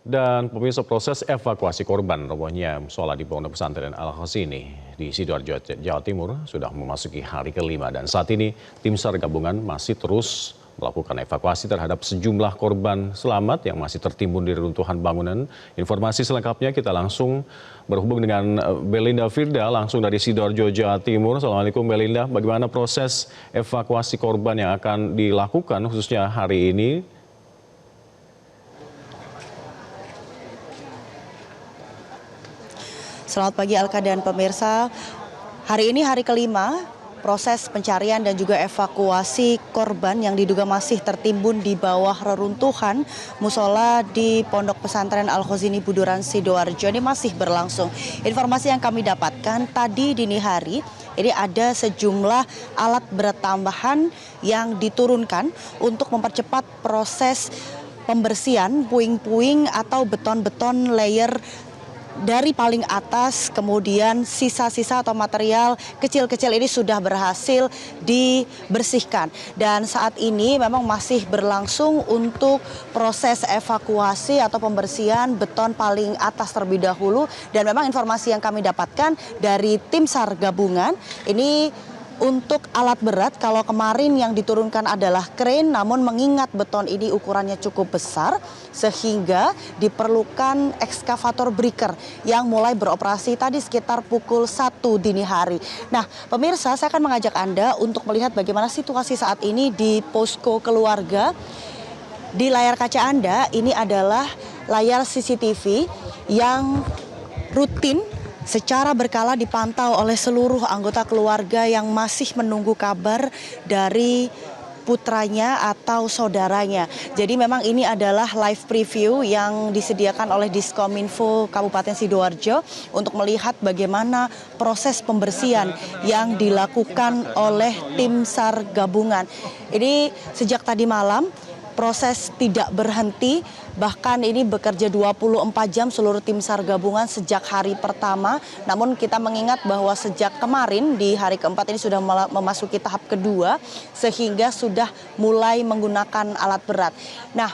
Dan pemirsa, proses evakuasi korban robohnya musola di Pondok Pesantren Al-Husini di Sidoarjo, Jawa Timur sudah memasuki hari kelima dan saat ini tim SAR gabungan masih terus melakukan evakuasi terhadap sejumlah korban selamat yang masih tertimbun di reruntuhan bangunan. Informasi selengkapnya kita langsung berhubung dengan Belinda Firda langsung dari Sidoarjo, Jawa Timur. Assalamualaikum Belinda, bagaimana proses evakuasi korban yang akan dilakukan khususnya hari ini? Selamat pagi Alka dan pemirsa. Hari ini hari kelima proses pencarian dan juga evakuasi korban yang diduga masih tertimbun di bawah reruntuhan musola di Pondok Pesantren Al-Husini Buduran Sidoarjo ini masih berlangsung. Informasi yang kami dapatkan tadi dini hari ini ada sejumlah alat berat tambahan yang diturunkan untuk mempercepat proses pembersihan puing-puing atau beton-beton layer dari paling atas, kemudian sisa-sisa atau material kecil-kecil ini sudah berhasil dibersihkan. Dan saat ini memang masih berlangsung untuk proses evakuasi atau pembersihan beton paling atas terlebih dahulu. Dan memang informasi yang kami dapatkan dari tim SAR gabungan ini untuk alat berat, kalau kemarin yang diturunkan adalah krain, namun mengingat beton ini ukurannya cukup besar, sehingga diperlukan ekskavator breaker yang mulai beroperasi tadi sekitar pukul 1 dini hari. Nah, pemirsa, saya akan mengajak Anda untuk melihat bagaimana situasi saat ini di posko keluarga. Di layar kaca Anda, ini adalah layar CCTV yang rutin secara berkala dipantau oleh seluruh anggota keluarga yang masih menunggu kabar dari putranya atau saudaranya. Jadi memang ini adalah live preview yang disediakan oleh Diskominfo Kabupaten Sidoarjo untuk melihat bagaimana proses pembersihan yang dilakukan oleh tim SAR gabungan. Ini sejak tadi malam proses tidak berhenti, bahkan ini bekerja 24 jam seluruh tim SAR gabungan sejak hari pertama. Namun kita mengingat bahwa sejak kemarin di hari keempat ini sudah memasuki tahap kedua, sehingga sudah mulai menggunakan alat berat. Nah,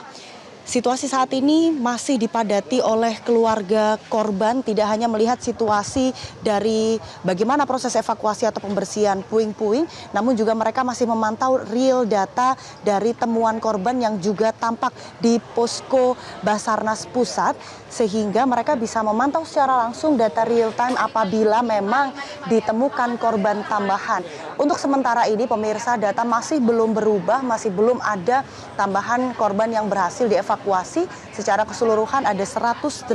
situasi saat ini masih dipadati oleh keluarga korban, tidak hanya melihat situasi dari bagaimana proses evakuasi atau pembersihan puing-puing, namun juga mereka masih memantau real data dari temuan korban yang juga tampak di posko Basarnas Pusat, sehingga mereka bisa memantau secara langsung data real time apabila memang ditemukan korban tambahan. Untuk sementara ini pemirsa, data masih belum berubah, masih belum ada tambahan korban yang berhasil dievakuasi. Secara keseluruhan ada 108.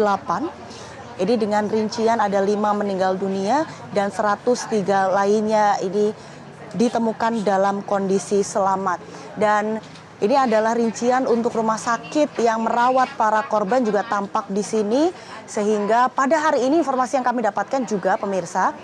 Ini dengan rincian ada 5 meninggal dunia dan 103 lainnya ini ditemukan dalam kondisi selamat. Dan ini adalah rincian untuk rumah sakit yang merawat para korban juga tampak di sini. Sehingga pada hari ini informasi yang kami dapatkan juga pemirsa,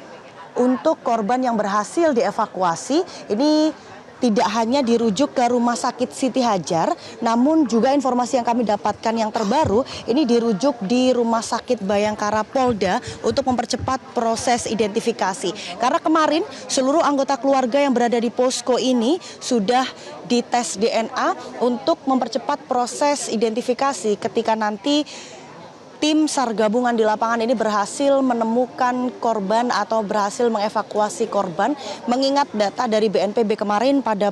untuk korban yang berhasil dievakuasi ini tidak hanya dirujuk ke Rumah Sakit Siti Hajar, namun juga informasi yang kami dapatkan yang terbaru ini dirujuk di Rumah Sakit Bayangkara Polda untuk mempercepat proses identifikasi. Karena kemarin seluruh anggota keluarga yang berada di posko ini sudah dites DNA untuk mempercepat proses identifikasi ketika nanti tim SAR gabungan di lapangan ini berhasil menemukan korban atau berhasil mengevakuasi korban. Mengingat data dari BNPB kemarin pada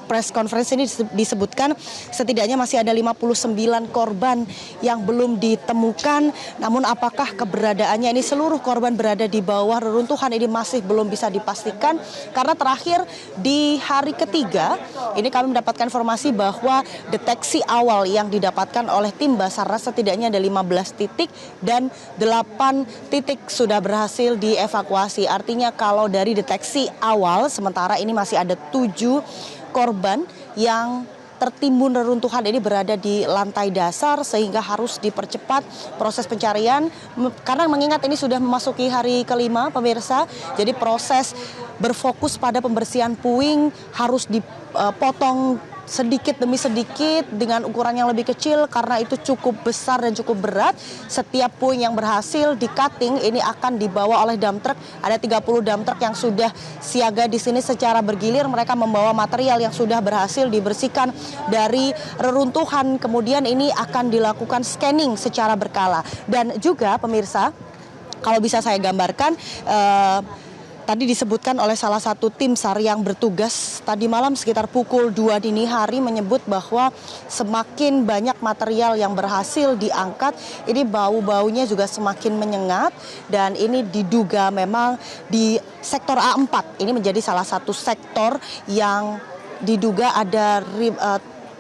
press conference ini disebutkan setidaknya masih ada 59 korban yang belum ditemukan. Namun apakah keberadaannya ini seluruh korban berada di bawah reruntuhan ini masih belum bisa dipastikan. Karena terakhir di hari ketiga ini kami mendapatkan informasi bahwa deteksi awal yang didapatkan oleh tim Basarnas setidaknya ada 15 titik dan 8 titik sudah berhasil dievakuasi. Artinya kalau dari deteksi awal sementara ini masih ada 7 korban yang tertimbun reruntuhan ini berada di lantai dasar, sehingga harus dipercepat proses pencarian karena mengingat ini sudah memasuki hari kelima pemirsa. Jadi proses berfokus pada pembersihan puing, harus dipotong sedikit demi sedikit dengan ukuran yang lebih kecil karena itu cukup besar dan cukup berat. Setiap puing yang berhasil di-cutting ini akan dibawa oleh dump truck. Ada 30 dump truck yang sudah siaga di sini secara bergilir. Mereka membawa material yang sudah berhasil dibersihkan dari reruntuhan. Kemudian ini akan dilakukan scanning secara berkala. Dan juga pemirsa, kalau bisa saya gambarkan, tadi disebutkan oleh salah satu tim SAR yang bertugas tadi malam sekitar pukul 2 dini hari menyebut bahwa semakin banyak material yang berhasil diangkat, ini bau-baunya juga semakin menyengat dan ini diduga memang di sektor A4. Ini menjadi salah satu sektor yang diduga ada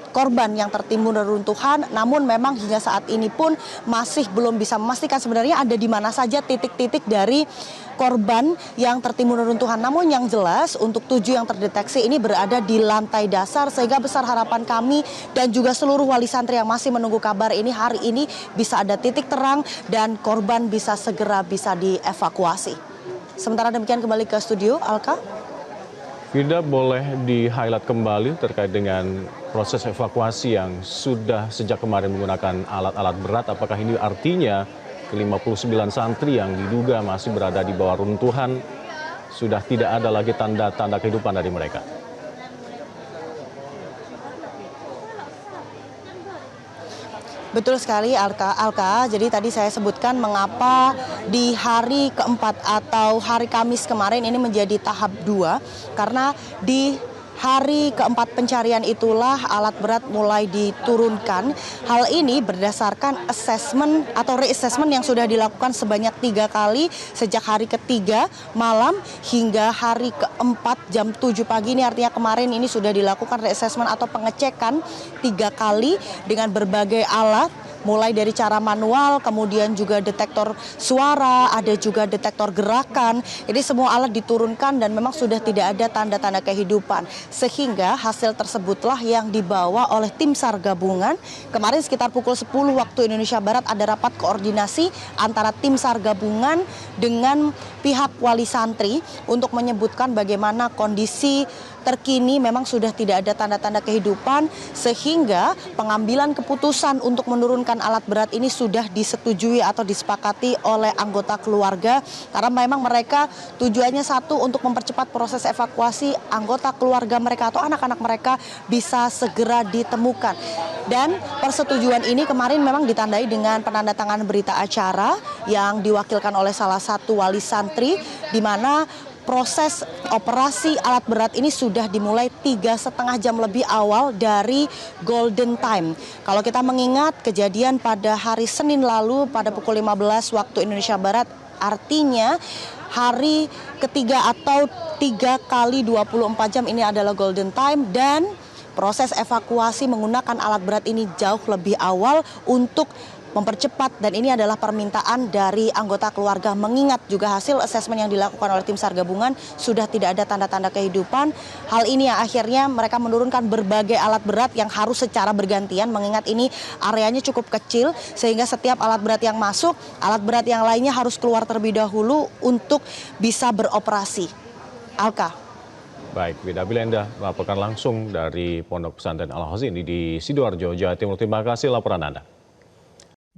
korban yang tertimbun reruntuhan, namun memang hingga saat ini pun masih belum bisa memastikan sebenarnya ada di mana saja titik-titik dari korban yang tertimbun reruntuhan. Namun yang jelas untuk 7 yang terdeteksi ini berada di lantai dasar, sehingga besar harapan kami dan juga seluruh wali santri yang masih menunggu kabar ini hari ini bisa ada titik terang dan korban bisa segera bisa dievakuasi. Sementara demikian kembali ke studio, Alka. Vida, boleh di-highlight kembali terkait dengan proses evakuasi yang sudah sejak kemarin menggunakan alat-alat berat. Apakah ini artinya ke-59 santri yang diduga masih berada di bawah runtuhan sudah tidak ada lagi tanda-tanda kehidupan dari mereka? Betul sekali Alka. Jadi tadi saya sebutkan mengapa di hari keempat atau hari Kamis kemarin ini menjadi tahap 2. Karena di hari keempat pencarian itulah alat berat mulai diturunkan. Hal ini berdasarkan assessment atau reassessment yang sudah dilakukan sebanyak 3 kali sejak hari ketiga malam hingga hari keempat jam 7 pagi. Ini artinya kemarin ini sudah dilakukan reassessment atau pengecekan 3 kali dengan berbagai alat. Mulai dari cara manual, kemudian juga detektor suara, ada juga detektor gerakan. Ini semua alat diturunkan dan memang sudah tidak ada tanda-tanda kehidupan. Sehingga hasil tersebutlah yang dibawa oleh tim SAR gabungan. Kemarin sekitar pukul 10 waktu Indonesia Barat ada rapat koordinasi antara tim SAR gabungan dengan pihak wali santri untuk menyebutkan bagaimana kondisi terkini memang sudah tidak ada tanda-tanda kehidupan, sehingga pengambilan keputusan untuk menurunkan alat berat ini sudah disetujui atau disepakati oleh anggota keluarga, karena memang mereka tujuannya satu, untuk mempercepat proses evakuasi anggota keluarga mereka atau anak-anak mereka bisa segera ditemukan. Dan persetujuan ini kemarin memang ditandai dengan penandatanganan berita acara yang diwakilkan oleh salah satu wali santri, di mana proses operasi alat berat ini sudah dimulai 3,5 jam lebih awal dari golden time. Kalau kita mengingat kejadian pada hari Senin lalu pada pukul 15 waktu Indonesia Barat, artinya hari ketiga atau 3 kali 24 jam ini adalah golden time, dan proses evakuasi menggunakan alat berat ini jauh lebih awal untuk mempercepat, dan ini adalah permintaan dari anggota keluarga mengingat juga hasil asesmen yang dilakukan oleh tim SAR gabungan sudah tidak ada tanda-tanda kehidupan. Hal ini yang akhirnya mereka menurunkan berbagai alat berat yang harus secara bergantian, mengingat ini areanya cukup kecil sehingga setiap alat berat yang masuk, alat berat yang lainnya harus keluar terlebih dahulu untuk bisa beroperasi. Alka. Baik, Vida Bilenda melaporkan langsung dari Pondok Pesantren Al-Khazini di Sidoarjo, Jawa Timur. Terima kasih laporan Anda.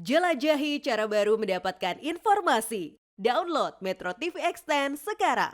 Jelajahi cara baru mendapatkan informasi. Download Metro TV Extend sekarang.